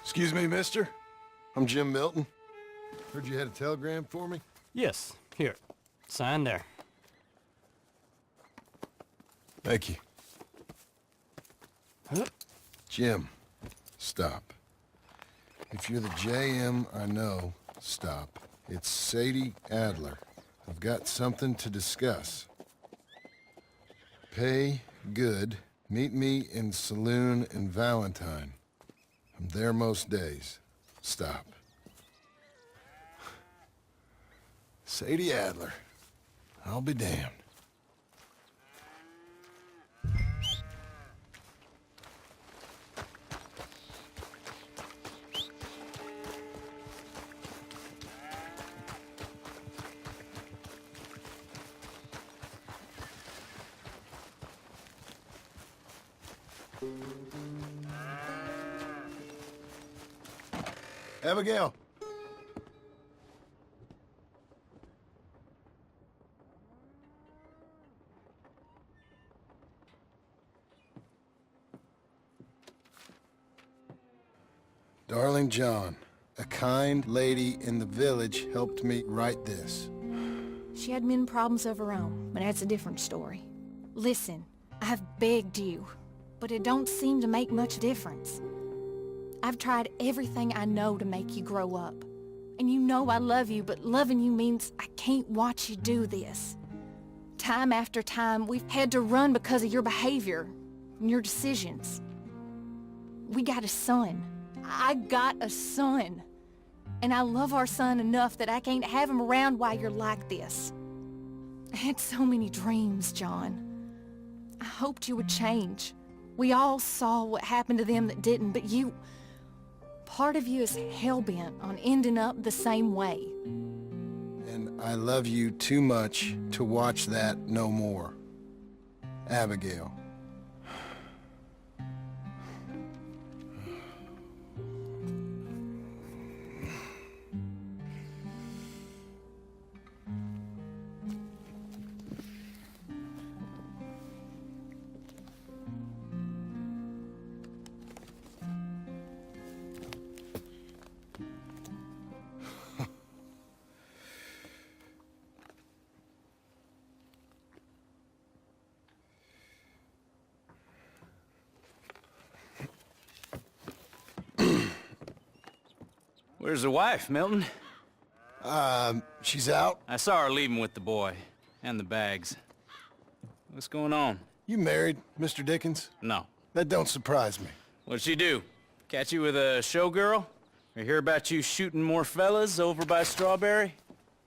Excuse me, mister. I'm Jim Milton. Heard you had a telegram for me? Yes, here. Sign there. Thank you. Huh? Jim, stop. If you're the JM I know, stop. It's Sadie Adler. I've got something to discuss. Pay good. Meet me in Saloon in Valentine. I'm there most days. Stop. Sadie Adler. I'll be damned. Abigail. Darling John, a kind lady in the village helped me write this. She had men problems of her own, but that's a different story. Listen, I've begged you, but it don't seem to make much difference. I've tried everything I know to make you grow up. And you know I love you, but loving you means I can't watch you do this. Time after time, we've had to run because of your behavior and your decisions. We got a son. I got a son. And I love our son enough that I can't have him around while you're like this. I had so many dreams, John. I hoped you would change. We all saw what happened to them that didn't, but you... Part of you is hell-bent on ending up the same way. And I love you too much to watch that no more. Abigail. Where's the wife, Milton? She's out. I saw her leaving with the boy. And the bags. What's going on? You married, Mr. Dickens? No. That don't surprise me. What'd she do? Catch you with a showgirl? Or hear about you shooting more fellas over by Strawberry?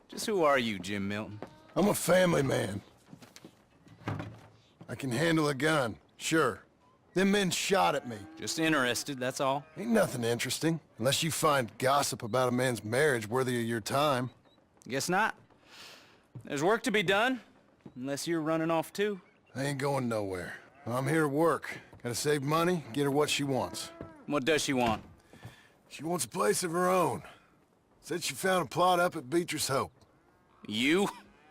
Just who are you, Jim Milton? I'm a family man. I can handle a gun, sure. Them men shot at me. Just interested, that's all. Ain't nothing interesting, unless you find gossip about a man's marriage worthy of your time. Guess not. There's work to be done, unless you're running off too. I ain't going nowhere. I'm here to work. Gotta save money, get her what she wants. What does she want? She wants a place of her own. Said she found a plot up at Beecher's Hope. You?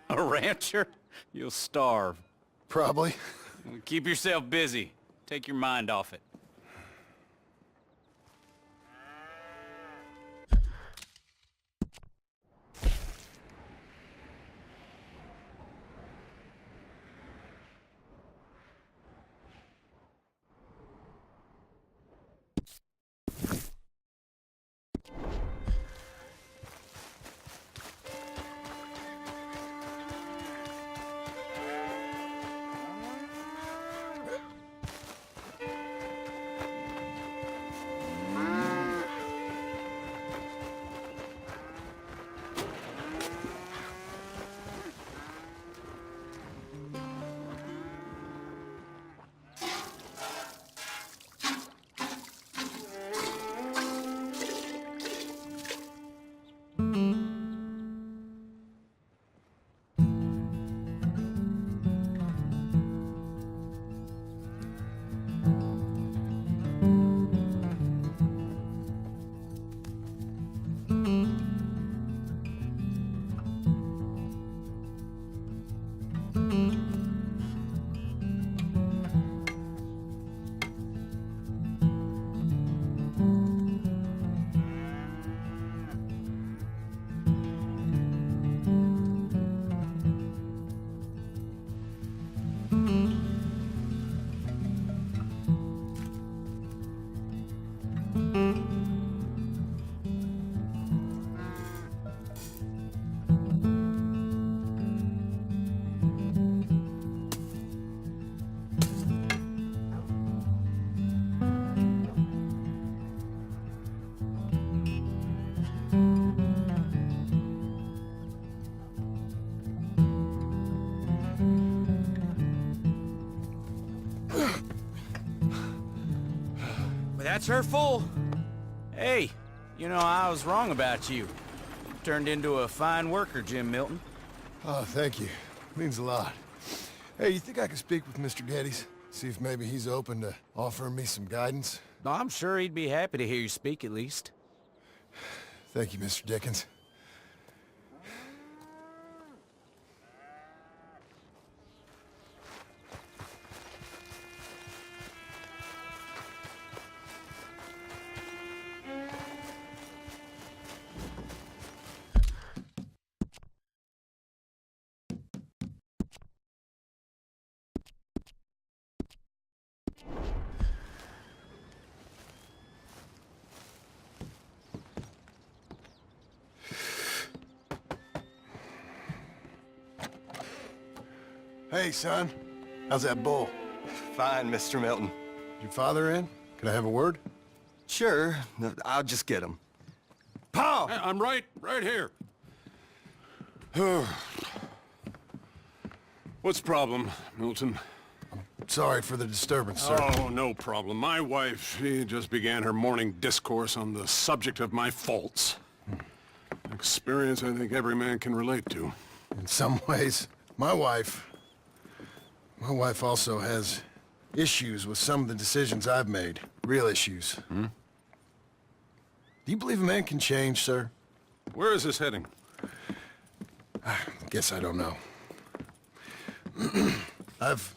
A rancher? You'll starve. Probably. Keep yourself busy. Take your mind off it. That's her full. Hey, you know, I was wrong about you. Turned into a fine worker, Jim Milton. Oh, thank you. Means a lot. Hey, you think I could speak with Mr. Geddes? See if maybe he's open to offering me some guidance? I'm sure he'd be happy to hear you speak at least. Thank you, Mr. Dickens. Hey, son. How's that bull? Fine, Mr. Milton. Your father in? Can I have a word? Sure, I'll just get him. Pa! I'm right here. What's the problem, Milton? Sorry for the disturbance, sir. Oh, no problem. My wife, she just began her morning discourse on the subject of my faults. Experience I think every man can relate to. In some ways, my wife also has issues with some of the decisions I've made. Real issues. Do you believe a man can change, sir? Where is this heading? Guess I don't know. I've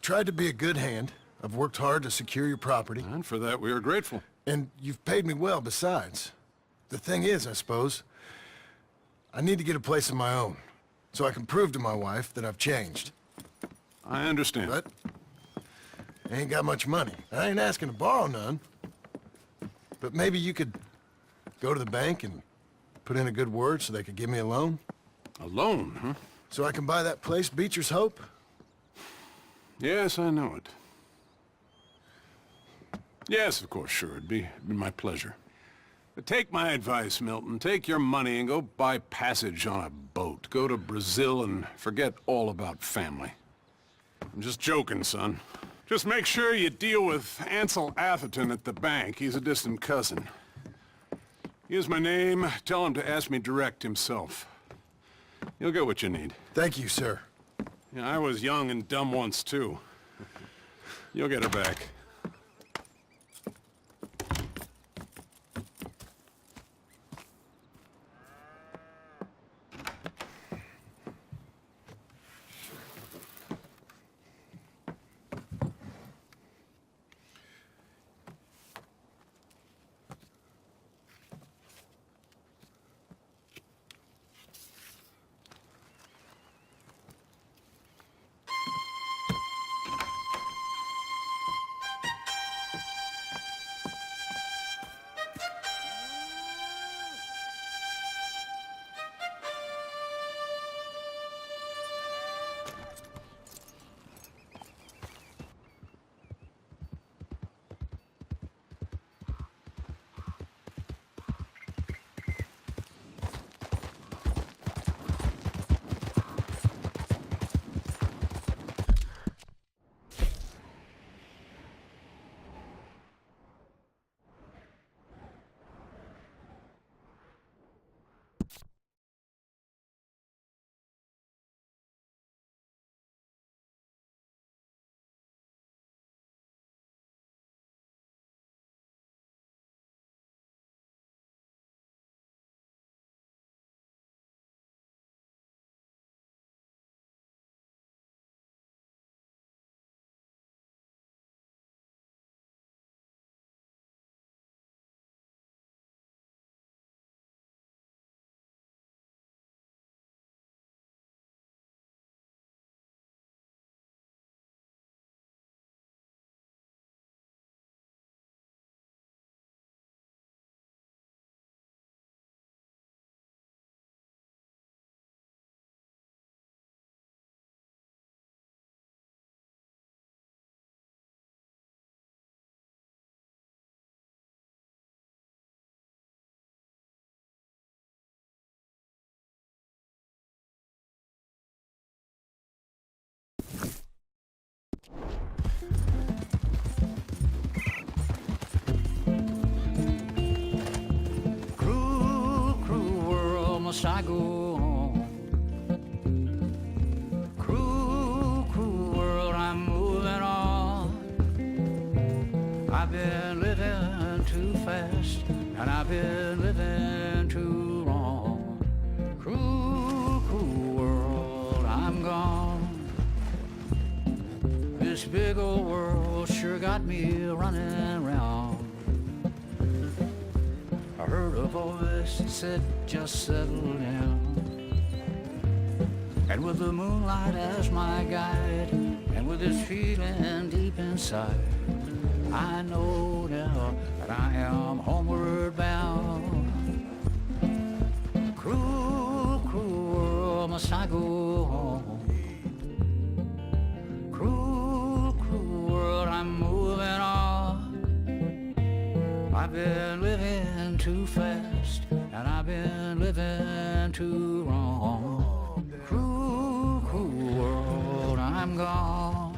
tried to be a good hand. I've worked hard to secure your property. And for that, we are grateful. And you've paid me well besides. The thing is, I suppose, I need to get a place of my own, so I can prove to my wife that I've changed. I understand. But I ain't got much money. I ain't asking to borrow none. But maybe you could go to the bank and put in a good word so they could give me a loan? A loan, huh? So I can buy that place, Beecher's Hope? Yes, I know it. Yes, of course, sure. It'd be my pleasure. But take my advice, Milton. Take your money and go buy passage on a boat. Go to Brazil and forget all about family. I'm just joking, son. Just make sure you deal with Ansel Atherton at the bank. He's a distant cousin. Here's my name. Tell him to ask me direct himself. You'll get what you need. Thank you, sir. Yeah, I was young and dumb once, too. You'll get her back. must I go on? Cruel, cruel world, I'm moving on. I've been living too fast, and I've been living too long. Cruel, cruel world, I'm gone. This big old world sure got me running round. I heard a voice that said, just settle down. And with the moonlight as my guide, and with this feeling deep inside, I know now that I am homeward bound. Cruel, cruel world, must I go home? Cruel, cruel world, I'm moving on. I've been living too fast, and I've been living too wrong. Cruel, cruel world, I'm gone.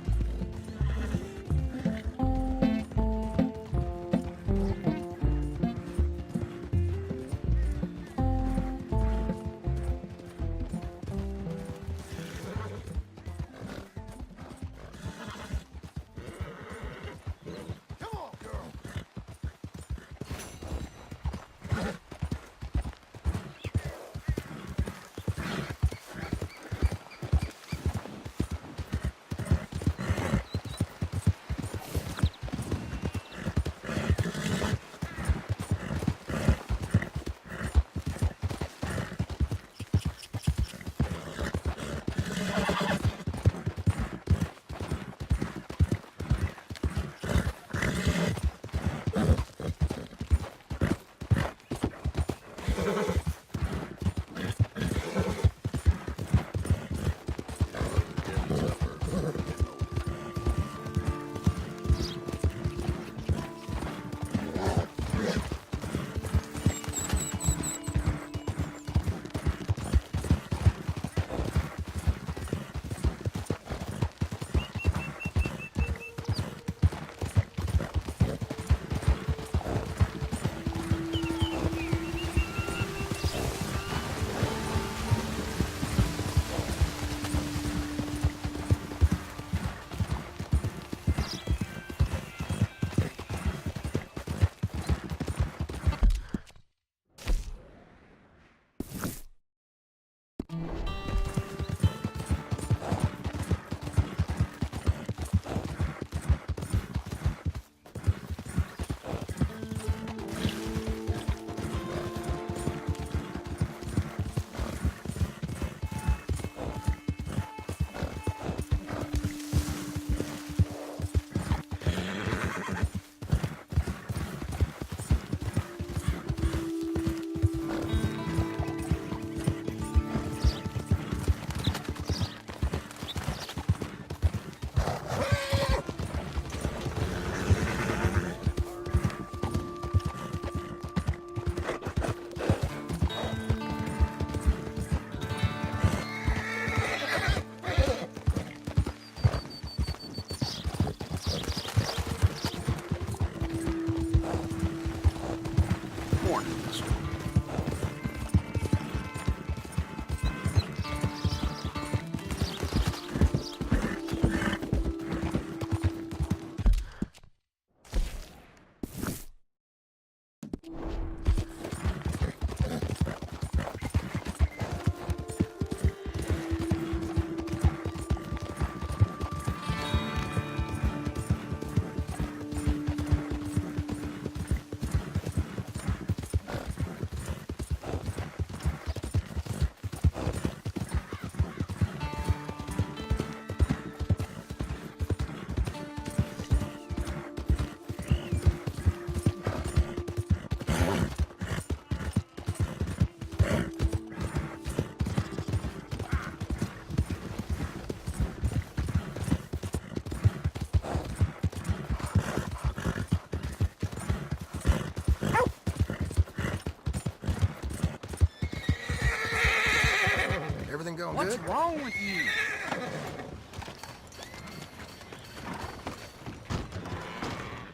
Everything going What's good? wrong with you?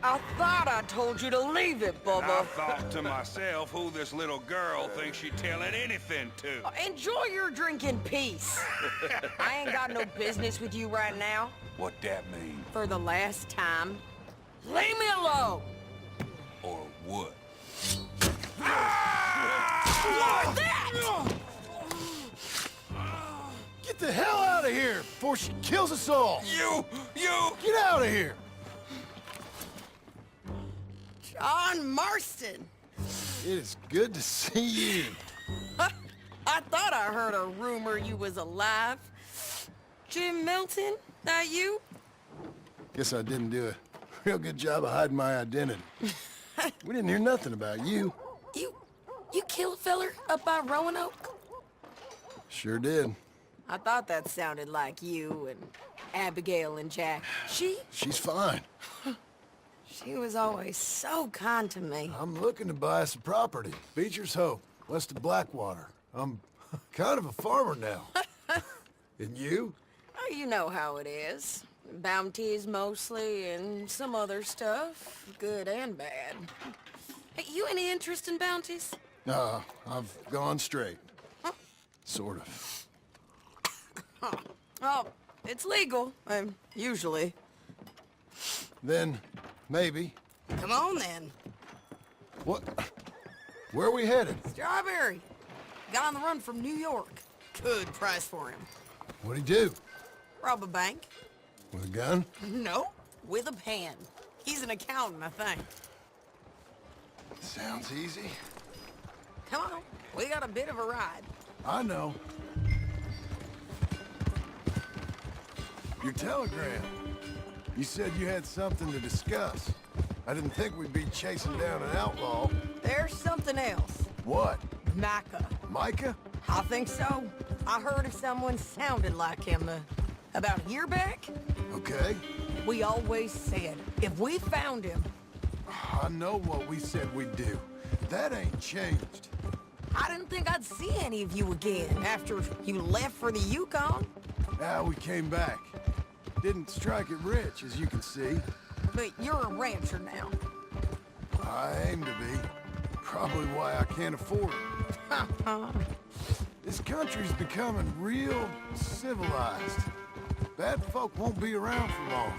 I thought I told you to leave it, And I Bubba. thought to myself who this little girl thinks she's telling anything to. Enjoy your drink in peace. I ain't got no business with you right now. What that mean? For the last time, leave me alone. Or what? What that? Get the hell out of here before she kills us all! You! Get out of here! John Marston. It is good to see you. I thought I heard a rumor you was alive. Jim Milton, that you? Guess I didn't do a real good job of hiding my identity. We didn't hear nothing about you. You kill a feller up by Roanoke? Sure did. I thought that sounded like you and Abigail and Jack. She's fine. She was always so kind to me. I'm looking to buy some property. Beecher's Hope, west of Blackwater. I'm kind of a farmer now. And you? Oh, you know how it is. Bounties mostly, and some other stuff, good and bad. Hey, you any interest in bounties? I've gone straight. Sort of. Oh, it's legal, usually. Then, maybe. Come on, then. What? Where are we headed? Strawberry. Got on the run from New York. Good price for him. What'd he do? Rob a bank? With a gun? No, with a pen. He's an accountant, I think. Sounds easy. Come on, we got a bit of a ride. I know. Your telegram. You said you had something to discuss. I didn't think we'd be chasing down an outlaw. There's something else. What? Micah. Micah? I think so. I heard of someone sounded like him about a year back. Okay. We always said, if we found him... I know what we said we'd do. That ain't changed. I didn't think I'd see any of you again after you left for the Yukon. Now we came back. Didn't strike it rich, as you can see. But you're a rancher now. I aim to be. Probably why I can't afford it. This country's becoming real civilized. Bad folk won't be around for long.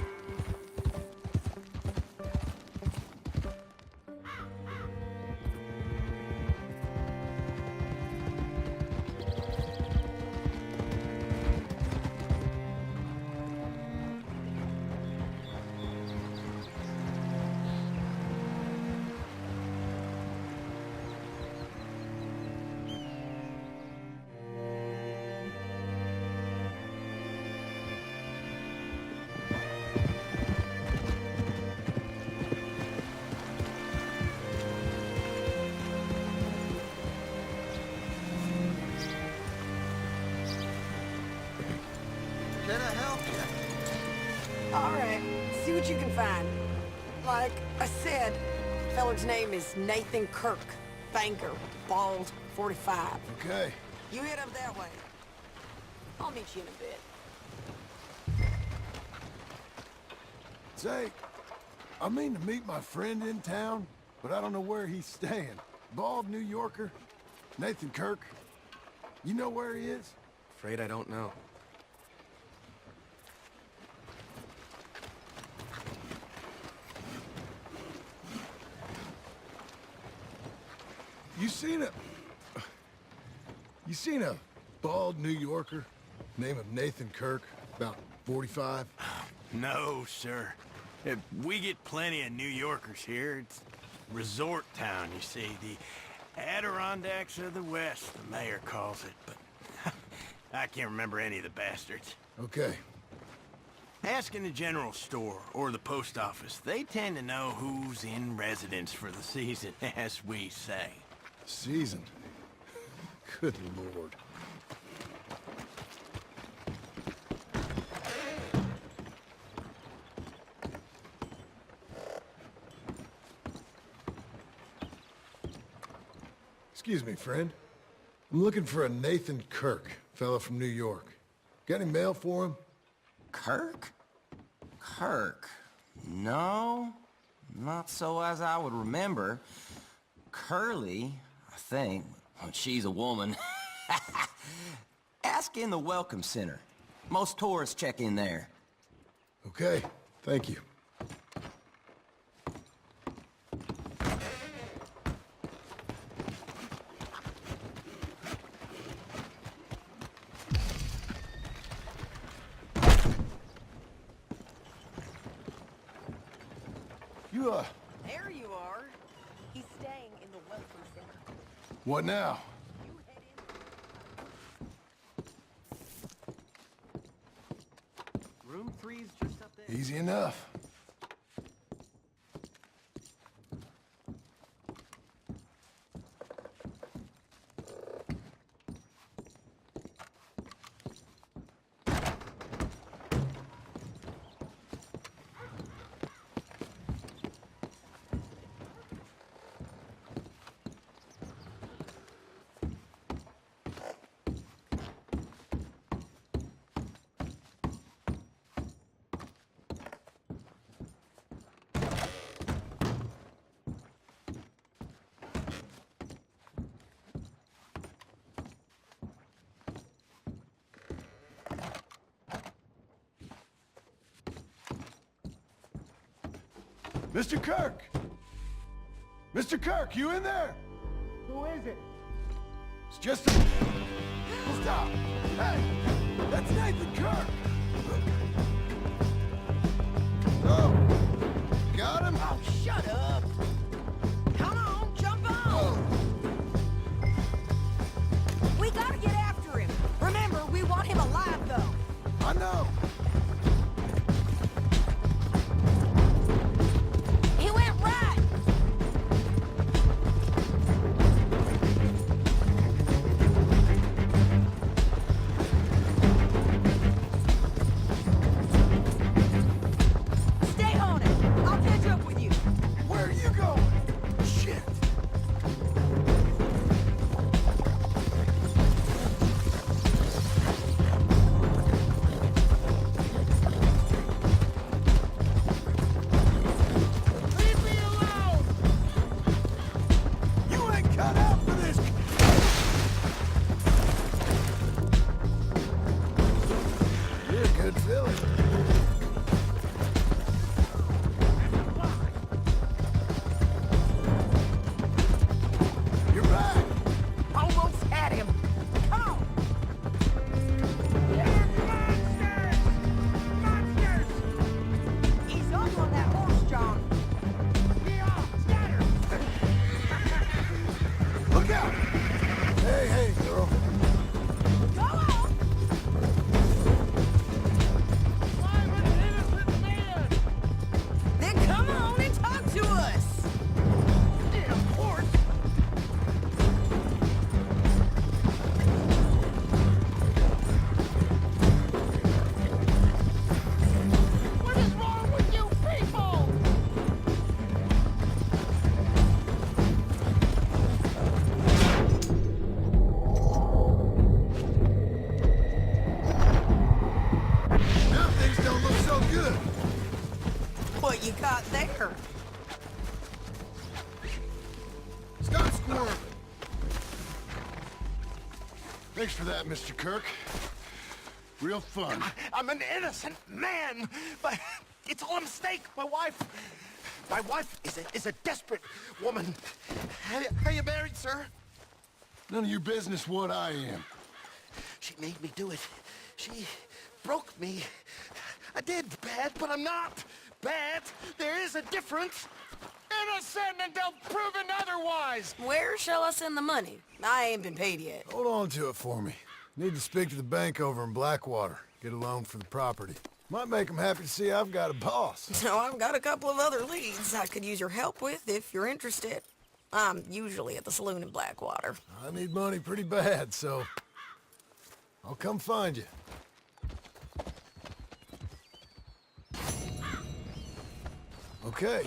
Can I help you? All right, see what you can find. Like I said, feller's name is Nathan Kirk. Banker, bald, 45. Okay. You head up that way. I'll meet you in a bit. Say, I mean to meet my friend in town, but I don't know where he's staying. Bald New Yorker, Nathan Kirk. You know where he is? Afraid I don't know. You seen a bald New Yorker, name of Nathan Kirk, about 45? No, sir. We get plenty of New Yorkers here. It's resort town, you see. The Adirondacks of the West, the mayor calls it, but I can't remember any of the bastards. Okay. Ask in the general store or the post office. They tend to know who's in residence for the season, as we say. Season. Good Lord. Excuse me, friend. I'm looking for a Nathan Kirk, fella from New York. Got any mail for him? Kirk? Kirk? No. Not so as I would remember. Curly, I think. Well, she's a woman. Ask in the Welcome Center. Most tourists check in there. Okay, thank you. There you are. He's staying in the Welcome Center. What now? You head in. Room 3's just up there. Easy enough. Mr. Kirk! Mr. Kirk, you in there? Who is it? It's just a... Stop! Hey! That's Nathan Kirk! Oh! Got him? Oh, shut up. Come on, jump on. We gotta get after him. Remember, we want him alive, though. I know! He went right. Stay on it. I'll catch up with you. Where are you going? Shit! Leave me alone! You ain't cut out for this! You're a good filly. You're back! Almost had him. Come on. Monsters! He's up on that horse, John. Get off! Scatter! Look out! Hey, hey, girl. Go on! I'm an innocent man! Then come on and talk to us! Yeah, of course. What is wrong with you people? Now things don't look so good. What you got there? Stop squirming. Thanks for that, Mr. Kirk. Real fun. I'm an innocent man, but it's all a mistake. My wife is a desperate woman. Are you married, sir? None of your business what I am. She made me do it. She broke me. I did bad, but I'm not bad. There is a difference. Innocent until proven otherwise. Where shall I send the money? I ain't been paid yet. Hold on to it for me. Need to speak to the bank over in Blackwater. Get a loan for the property. Might make them happy to see I've got a boss. So I've got a couple of other leads I could use your help with if you're interested. I'm usually at the saloon in Blackwater. I need money pretty bad, so I'll come find you. Okay.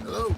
Hello.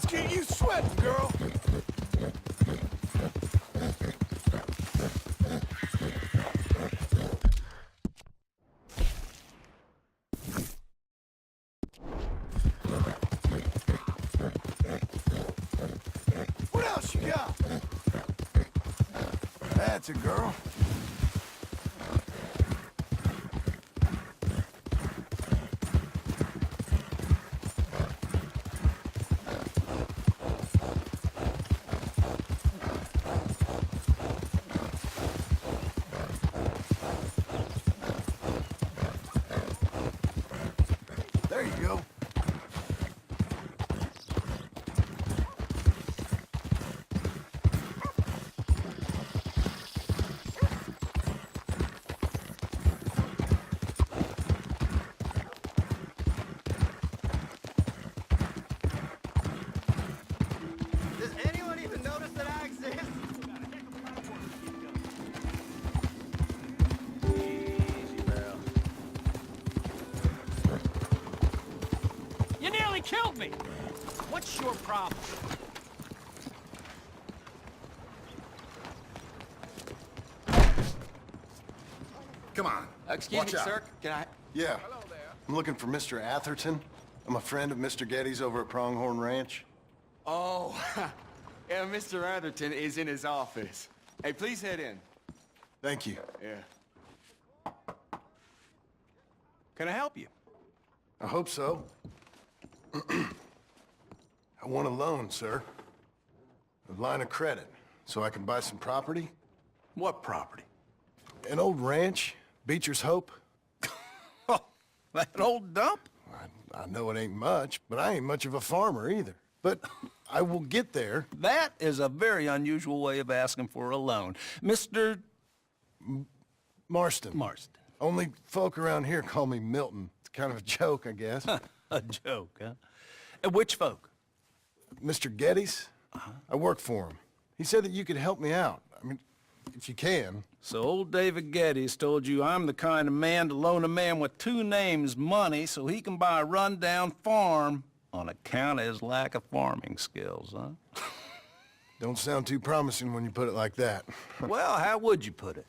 Get you sweating, girl. What else you got? That's a girl. There you go. Does anyone even notice that I exist? You nearly killed me! What's your problem? Come on. Excuse me, sir. Can I... Yeah. I'm looking for Mr. Atherton. I'm a friend of Mr. Getty's over at Pronghorn Ranch. Oh, yeah, Mr. Atherton is in his office. Hey, please head in. Thank you. Yeah. Can I help you? I hope so. I want a loan, sir. A line of credit, so I can buy some property. What property? An old ranch, Beecher's Hope. Oh, that old dump? I know it ain't much, but I ain't much of a farmer either. But I will get there. That is a very unusual way of asking for a loan. Mr. Marston. Marston. Only folk around here call me Milton. It's kind of a joke, I guess. A joke, huh? And which folk? Mr. Getty's? I work for him. He said that you could help me out. I mean, if you can. So old David Geddes told you I'm the kind of man to loan a man with two names money so he can buy a rundown farm on account of his lack of farming skills, huh? Don't sound too promising when you put it like that. Well, how would you put it?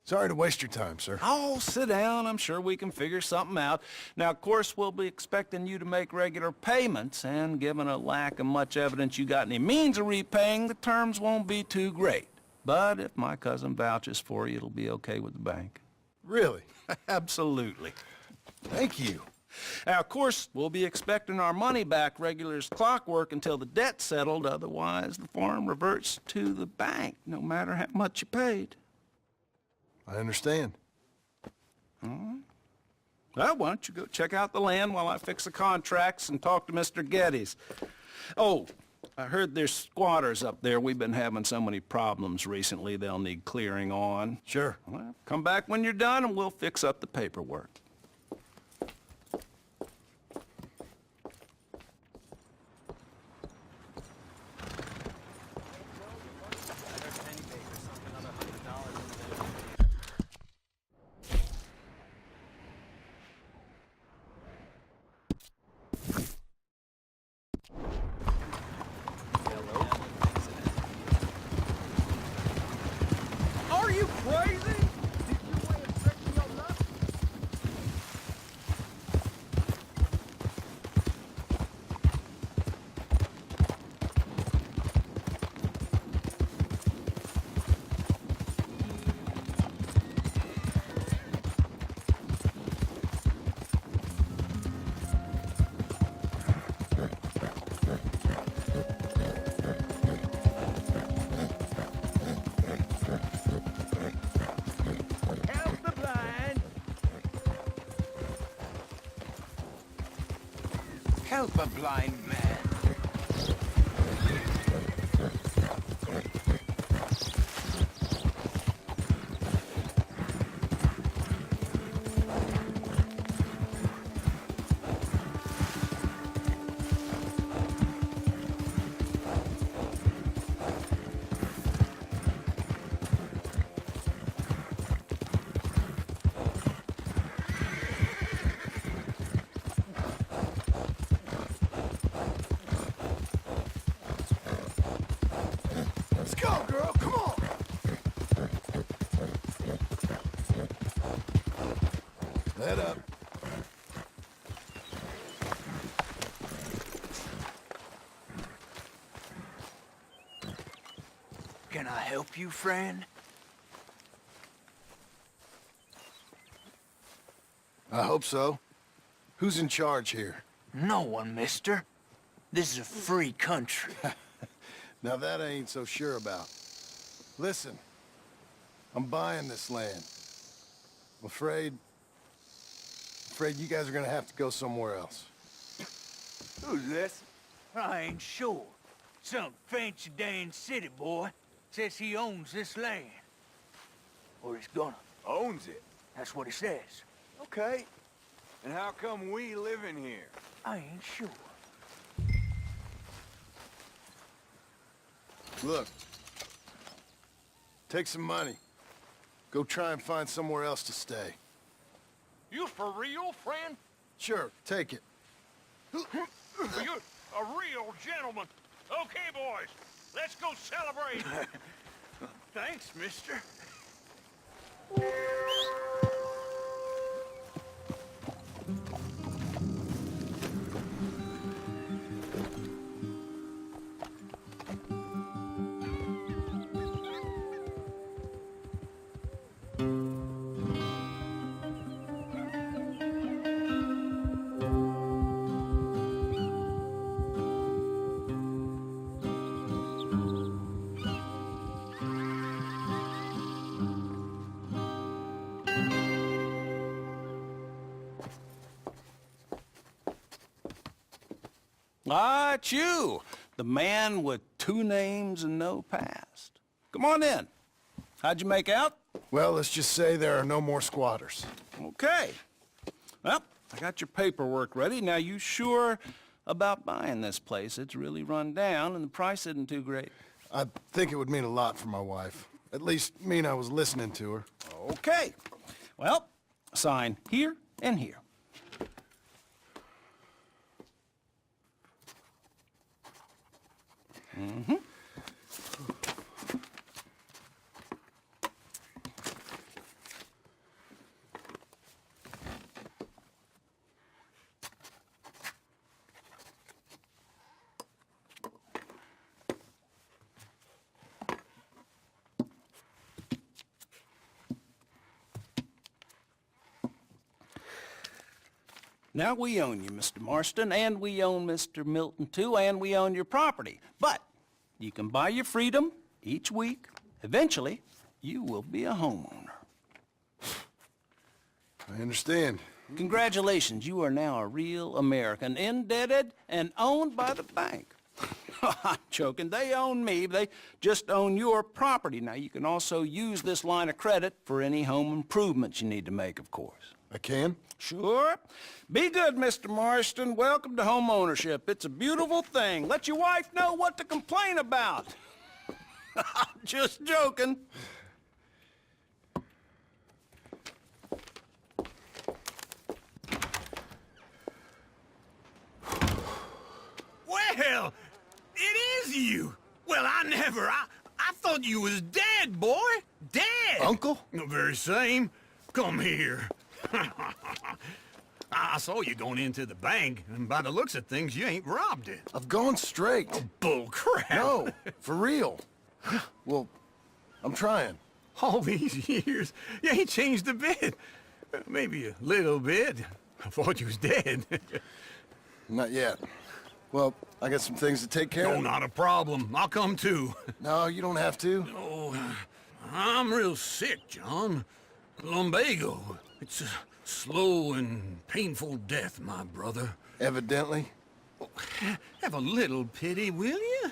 Sorry to waste your time, sir. Oh, sit down. I'm sure we can figure something out. Now, of course, we'll be expecting you to make regular payments, and given a lack of much evidence you got any means of repaying, the terms won't be too great. But if my cousin vouches for you, it'll be okay with the bank. Really? Absolutely. Thank you. Now, of course, we'll be expecting our money back regular as clockwork until the debt's settled. Otherwise, the farm reverts to the bank, no matter how much you paid. I understand. Well, why don't you go check out the land while I fix the contracts and talk to Mr. Geddes. Oh, I heard there's squatters up there. We've been having so many problems recently, they'll need clearing on. Sure. Well, come back when you're done and we'll fix up the paperwork. help a blind man. Let's go, girl. Come on. Head up. Can I help you, friend? I hope so. Who's in charge here? No one, mister. This is a free country. Now that I ain't so sure about. Listen, I'm buying this land. I'm afraid you guys are gonna have to go somewhere else. Who's this? I ain't sure. Some fancy Dan city boy says he owns this land. Or he's gonna. Owns it. That's what he says. Okay. And how come we live in here? I ain't sure. Look, take some money. Go try and find somewhere else to stay. You for real, friend? Sure, take it. You're a real gentleman. Okay, boys, let's go celebrate. Thanks, mister. Ah, it's you, the man with 2 names and no past. Come on in. How'd you make out? Well, let's just say there are no more squatters. Okay. Well, I got your paperwork ready. Now, you sure about buying this place? It's really run down, and the price isn't too great. I think it would mean a lot for my wife. At least mean I was listening to her. Okay. Well, sign here and here. Mm-hmm. Now, we own you, Mr. Marston, and we own Mr. Milton, too, and we own your property. But you can buy your freedom each week. Eventually, you will be a homeowner. I understand. Congratulations, you are now a real American, indebted and owned by the bank. I'm joking. They own me. They just own your property. Now, you can also use this line of credit for any home improvements you need to make, of course. I can? Sure. Be good, Mr. Marston. Welcome to home ownership. It's a beautiful thing. Let your wife know what to complain about. I'm just joking. Well, it is you. Well, I thought you was dead, boy. Dead. Uncle? The very same. Come here. I saw you going into the bank, and by the looks of things, you ain't robbed it. I've gone straight. Bull crap. No, for real. Well, I'm trying. All these years, you ain't changed a bit. Maybe a little bit. I thought you was dead. Not yet. Well, I got some things to take care No, of. not a problem. I'll come too. No, you don't have to. Oh, I'm real sick, John. Lumbago. It's a slow and painful death, my brother. Evidently. Have a little pity, will you?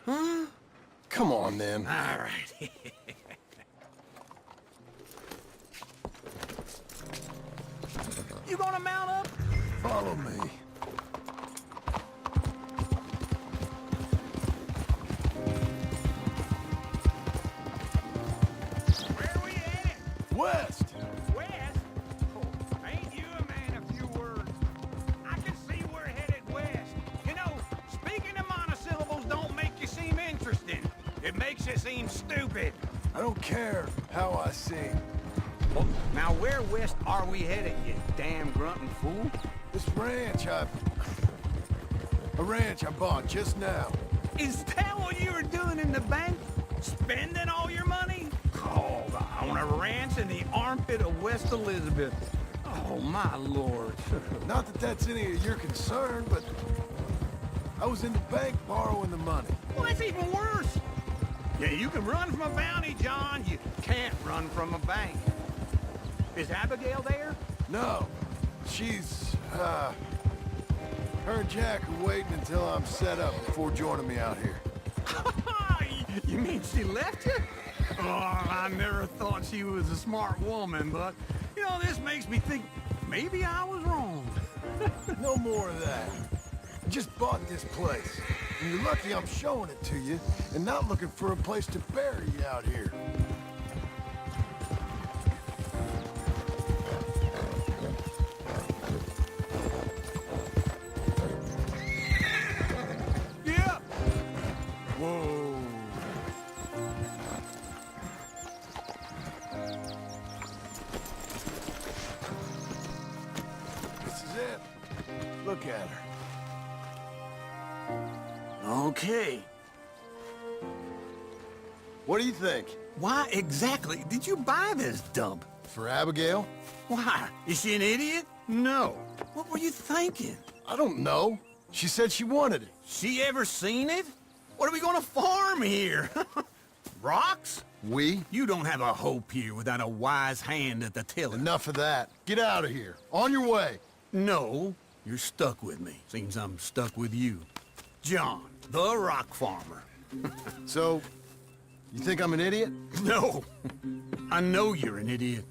Huh? Come on, then. All right. You gonna mount up? Follow me. Where are we headed? West! West? Oh, ain't you a man of few words? I can see we're headed west. You know, speaking of monosyllables don't make you seem interesting. It makes you seem stupid. I don't care how I sing. Well, now where west are we headed, you damn grunting fool? This ranch I bought just now. Is that what you were doing in the bank? Spending all your money? Oh, on a ranch in the armpit of West Elizabeth. Oh, my lord. Not that that's any of your concern, but I was in the bank borrowing the money. Well, that's even worse. Yeah, you can run from a bounty, John. You can't run from a bank. Is Abigail there? No, she's, her and Jack are waiting until I'm set up before joining me out here. You mean she left you? Oh, I never thought she was a smart woman, but, you know, this makes me think maybe I was wrong. No more of that. I just bought this place. And you're lucky I'm showing it to you and not looking for a place to bury you out here. Yeah. Whoa. This is it. Look at her. Okay. What do you think? Why exactly did you buy this dump? For Abigail? Why? Is she an idiot? No. What were you thinking? I don't know. She said she wanted it. She ever seen it? What are we gonna farm here? Rocks? We? You don't have a hope here without a wise hand at the tiller. Enough of that. Get out of here. On your way. No, you're stuck with me. Seems I'm stuck with you. John, the rock farmer. So, you think I'm an idiot? No, I know you're an idiot.